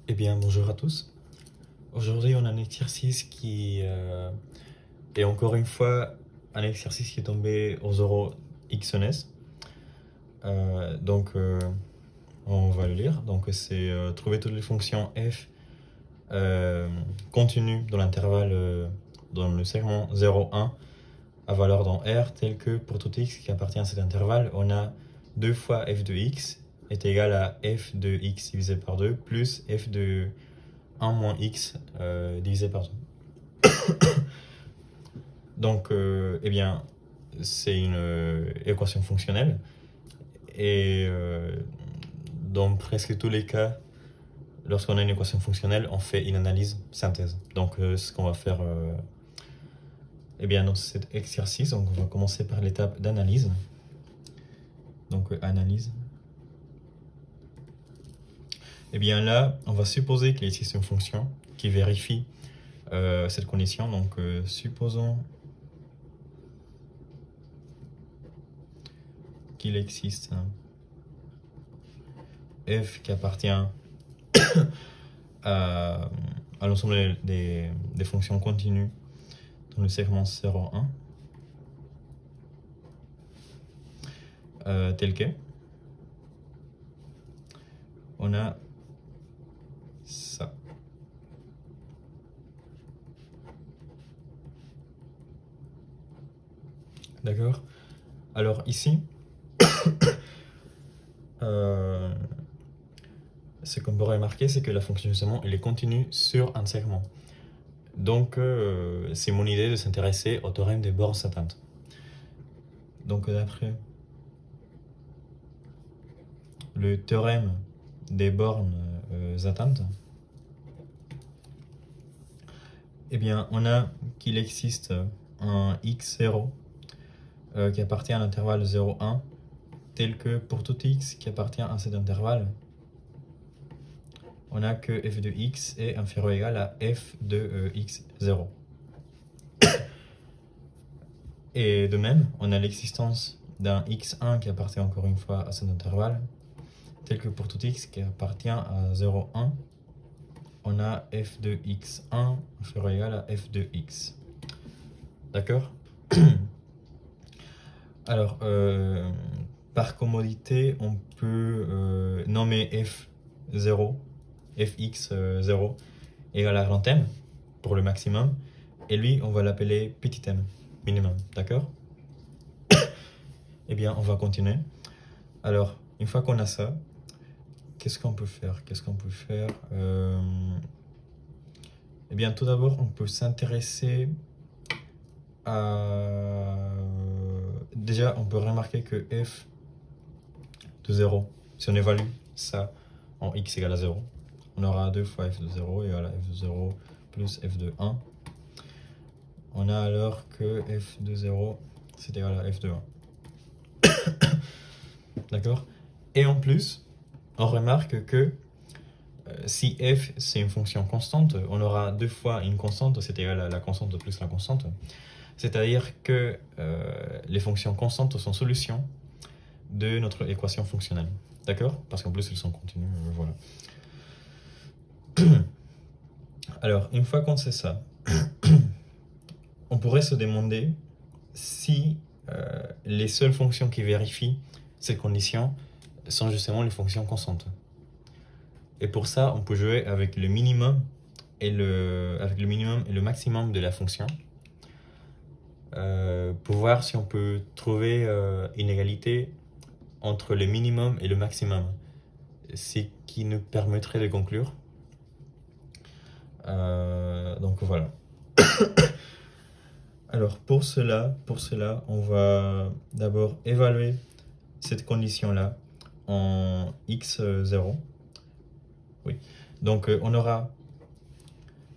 Eh bien, bonjour à tous. Aujourd'hui, on a un exercice qui est encore une fois un exercice qui est tombé aux euros XNS. On va le lire. Donc, c'est trouver toutes les fonctions f continues dans l'intervalle, dans le segment 0,1 à valeur dans R, tel que pour tout x qui appartient à cet intervalle, on a 2 fois f de x est égal à f de x divisé par 2 plus f de 1 moins x divisé par 2. Donc, eh bien, c'est une équation fonctionnelle. Et dans presque tous les cas, lorsqu'on a une équation fonctionnelle, on fait une analyse synthèse. Donc, ce qu'on va faire eh bien, dans cet exercice, donc on va commencer par l'étape d'analyse. Donc, analyse. Eh bien là, on va supposer qu'il existe une fonction qui vérifie cette condition. Donc, supposons qu'il existe f qui appartient à l'ensemble des fonctions continues dans le segment 0,1 tel que. On a ça. D'accord? Alors ici, ce qu'on peut remarquer, c'est que la fonction justement, elle est continue sur un segment. Donc, c'est mon idée de s'intéresser au théorème des bornes atteintes. Donc, d'après le théorème des bornes atteintes, eh bien, on a qu'il existe un x0 qui appartient à l'intervalle 0,1, tel que pour tout x qui appartient à cet intervalle, on a que f de x est inférieur ou égal à f de x0. Et de même, on a l'existence d'un x1 qui appartient encore une fois à cet intervalle, tel que pour tout x qui appartient à 0,1, on a f de x1 inférieur ou égal à f de x. D'accord? Alors, par commodité, on peut nommer f0, fx0 égal à grand M pour le maximum, et lui, on va l'appeler petit m, minimum. D'accord? Eh bien, on va continuer. Alors, une fois qu'on a ça, qu'est-ce qu'on peut faire? Eh bien, tout d'abord, on peut s'intéresser à... Déjà, on peut remarquer que f de 0, si on évalue ça en x égale à 0, on aura 2 fois f de 0 égale à f de 0 plus f de 1. On a alors que f de 0, c'est égal à f de 1. D'accord? Et en plus, on remarque que si f c'est une fonction constante, on aura 2 fois une constante, c'est égal à la constante plus la constante. C'est-à-dire que les fonctions constantes sont solutions de notre équation fonctionnelle. D'accord? Parce qu'en plus, elles sont continues. Voilà. Alors, une fois qu'on sait ça, on pourrait se demander si les seules fonctions qui vérifient cette condition sont justement les fonctions constantes. Et pour ça, on peut jouer avec le minimum et le maximum de la fonction pour voir si on peut trouver une égalité entre le minimum et le maximum, ce qui nous permettrait de conclure. Donc voilà. Alors pour cela, on va d'abord évaluer cette condition-là en x0. Oui. Donc on aura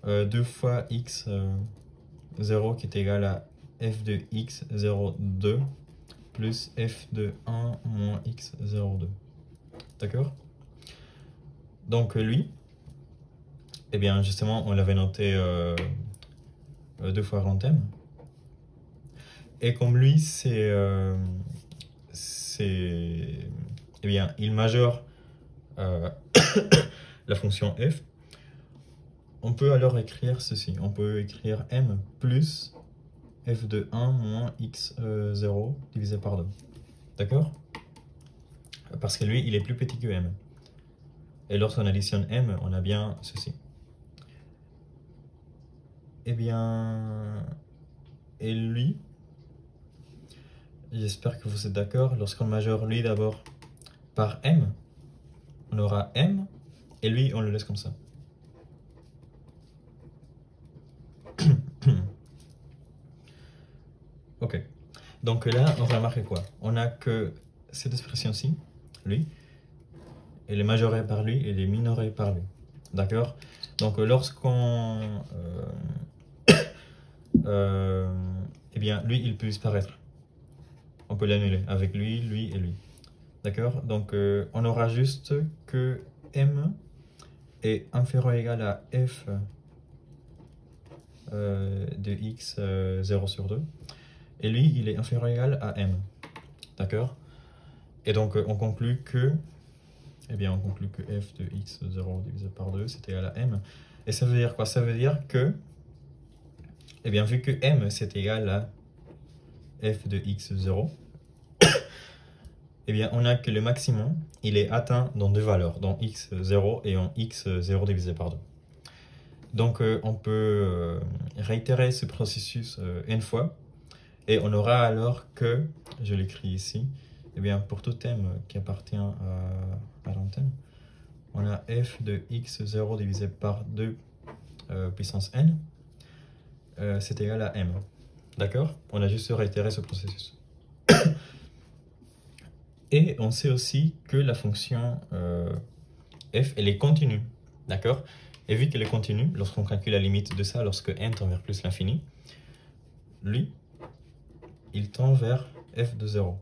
2 fois x0 qui est égal à f de x02 plus f de 1 moins x02. D'accord? Donc lui, eh bien justement, on l'avait noté 2 fois grand M. Et comme lui, eh bien, il majeure la fonction f, on peut alors écrire ceci. On peut écrire m plus f de 1 moins x0 divisé par 2. D'accord? Parce que lui, il est plus petit que m. Et lorsqu'on additionne m, on a bien ceci. Eh bien, et lui, j'espère que vous êtes d'accord, lorsqu'on majeure lui d'abord par m, on aura m, et lui, on le laisse comme ça. Ok. Donc là, on remarque quoi? On a que cette expression-ci, lui, elle est majorée par lui et elle est minorée par lui. D'accord? Donc lorsqu'on... eh bien, lui, il peut disparaître. On peut l'annuler avec lui, lui et lui. D'accord? Donc on aura juste que m est inférieur ou égal à f de x 0 sur 2. Et lui, il est inférieur ou égal à m. D'accord? Et donc on conclut que... Eh bien, on conclut que f de x0 divisé par 2, c'est égal à m. Et ça veut dire quoi? Ça veut dire que... Eh bien, vu que m, c'est égal à f de x0, eh bien, on a que le maximum, il est atteint dans deux valeurs, dans x0 et en x0 divisé par 2. Donc, on peut réitérer ce processus une fois, et on aura alors que, je l'écris ici, eh bien, pour tout m qui appartient à l'antenne, on a f de x0 divisé par 2 puissance n, c'est égal à m. D'accord? On a juste réitéré ce processus. Et on sait aussi que la fonction f, elle est continue. D'accord? Et vu qu'elle est continue, lorsqu'on calcule la limite de ça, lorsque n tend vers plus l'infini, lui, il tend vers f de 0.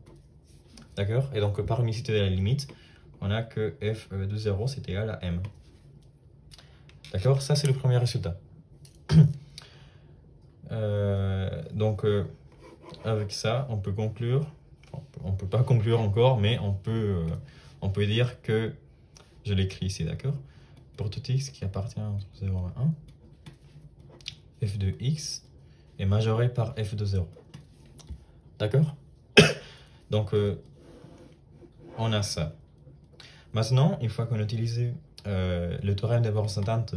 D'accord? Et donc, par unicité de la limite, on a que f de 0, c'est égal à m. D'accord? Ça, c'est le premier résultat. Avec ça, on peut conclure, on ne peut pas conclure encore, mais on peut dire que, je l'écris ici, d'accord? Pour tout x qui appartient entre 0 et 1, f de x est majoré par f de 0. D'accord? Donc, on a ça. Maintenant, une fois qu'on a utilisé le théorème des bornes s'ententes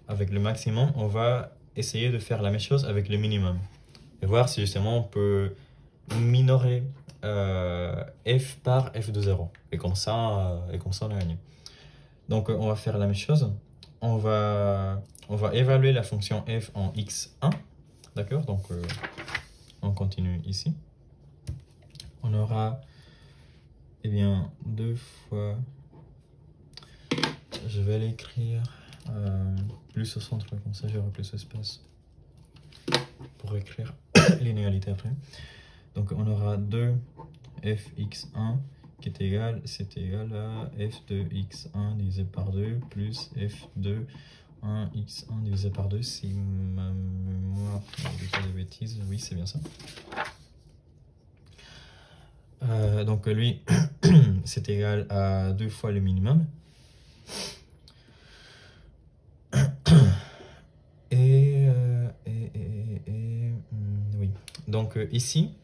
avec le maximum, on va essayer de faire la même chose avec le minimum. Et voir si justement on peut minorer f par f de 0. Et comme ça, on a gagné. Donc on va faire la même chose. On va évaluer la fonction f en x1. D'accord? Donc on continue ici. On aura, eh bien, 2 fois... Je vais l'écrire plus au centre, comme ça j'aurai plus d'espace pour écrire l'inégalité après. Donc on aura 2 fx1 qui est égal, c'est égal à f de x1 divisé par 2 plus f de 1x1 divisé par 2, si ma mémoire ne dit pas de bêtises, oui c'est bien ça. Donc lui, c'est égal à 2 fois le minimum. Oui. Donc ici,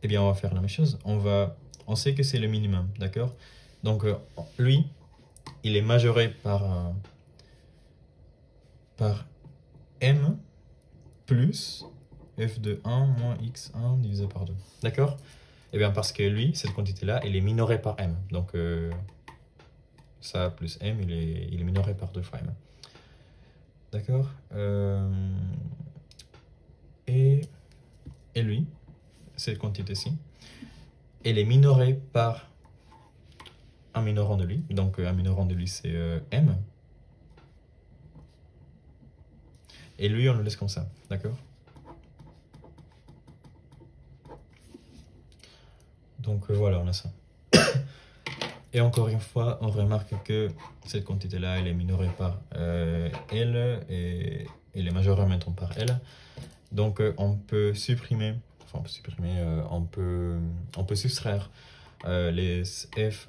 eh bien on va faire la même chose. On sait que c'est le minimum, d'accord? Donc lui, il est majoré par m plus f de 1 moins x1 divisé par 2. D'accord? Eh bien parce que lui, cette quantité-là, elle est minorée par m. Donc ça plus m, il est minoré par 2 fois m. D'accord? Et lui, cette quantité-ci, elle est minorée par un minorant de lui. Donc un minorant de lui, c'est m. Et lui, on le laisse comme ça. D'accord? Donc voilà, on a ça. Et encore une fois, on remarque que cette quantité-là, elle est minorée par L et elle est majorée maintenant par L. Donc on peut supprimer, on peut soustraire les f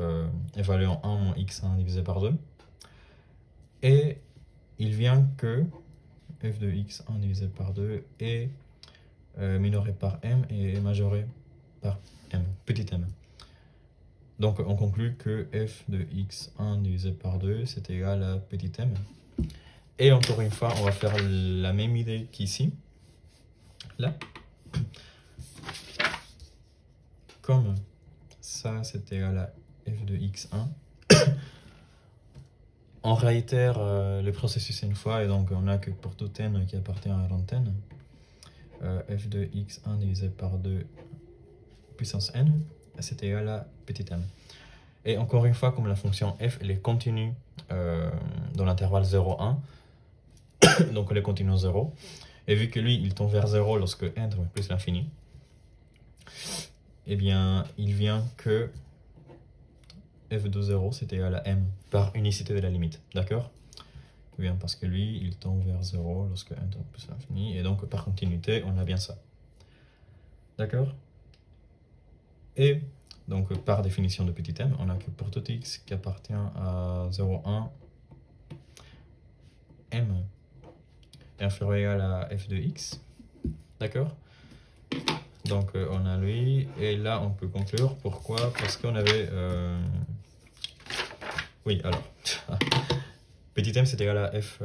évalués en 1 moins x1 divisé par 2. Et il vient que f de x1 divisé par 2 est minoré par m et majoré par m, petit m. Donc on conclut que f de x1 divisé par 2 c'est égal à petit m. Et encore une fois, on va faire la même idée qu'ici. Là. Comme ça c'est égal à f de x1. On réitère le processus une fois et donc on a que pour tout n qui appartient à l'antenne, f de x1 divisé par 2 puissance n, c'est égal à petit m. Et encore une fois, comme la fonction f elle est continue dans l'intervalle 0,1, donc elle est continue en 0, et vu que lui il tend vers 0 lorsque n tend plus l'infini, eh bien il vient que f de 0 c'est égal à m par unicité de la limite, d'accord? Bien, parce que lui il tend vers 0 lorsque n tend plus l'infini, et donc par continuité on a bien ça, d'accord? Et donc par définition de petit m, on a que pour tout x qui appartient à 0,1, m est inférieur à f de x, d'accord? Donc on a lui, et là on peut conclure. Pourquoi? Parce qu'on avait... Oui, alors, petit m c'est égal à f...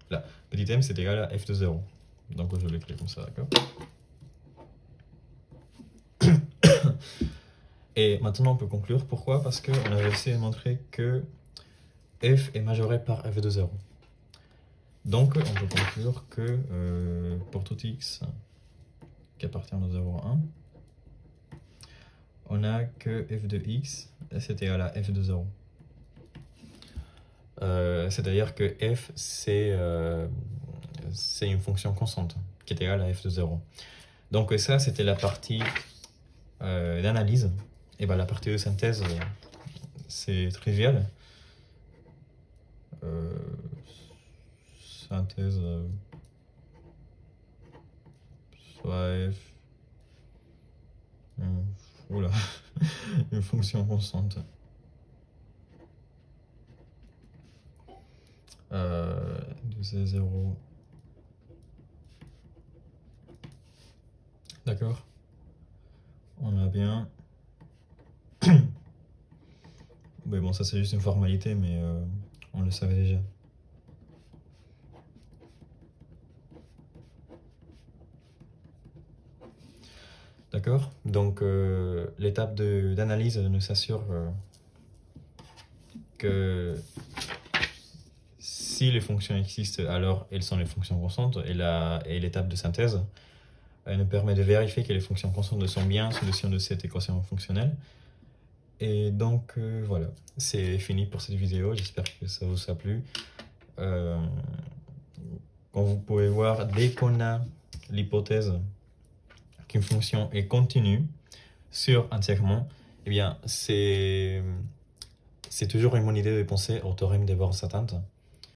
Là, petit m c'est égal à f de 0. Donc je l'écris comme ça, d'accord? Et maintenant on peut conclure. Pourquoi? Parce qu'on a réussi à montrer que f est majoré par f de 0. Donc on peut conclure que pour tout x qui appartient à 0,1, on a que f de x c'est égal à f de 0. C'est-à-dire que f c'est une fonction constante qui est égale à f de 0. Donc ça c'était la partie d'analyse. Et bien la partie de synthèse c'est trivial. Synthèse soit f oula, une fonction constante de C0, d'accord, on a bien mais bon ça c'est juste une formalité, mais on le savait déjà. D'accord? Donc l'étape d'analyse nous assure que si les fonctions existent, alors elles sont les fonctions constantes, et l'étape de synthèse elle nous permet de vérifier que les fonctions constantes sont bien solutions de cette équation fonctionnelle. Et donc voilà, c'est fini pour cette vidéo, j'espère que ça vous a plu. Comme vous pouvez voir, dès qu'on a l'hypothèse qu'une fonction est continue sur un segment, eh bien c'est toujours une bonne idée de penser au théorème des bornes s'atteintes.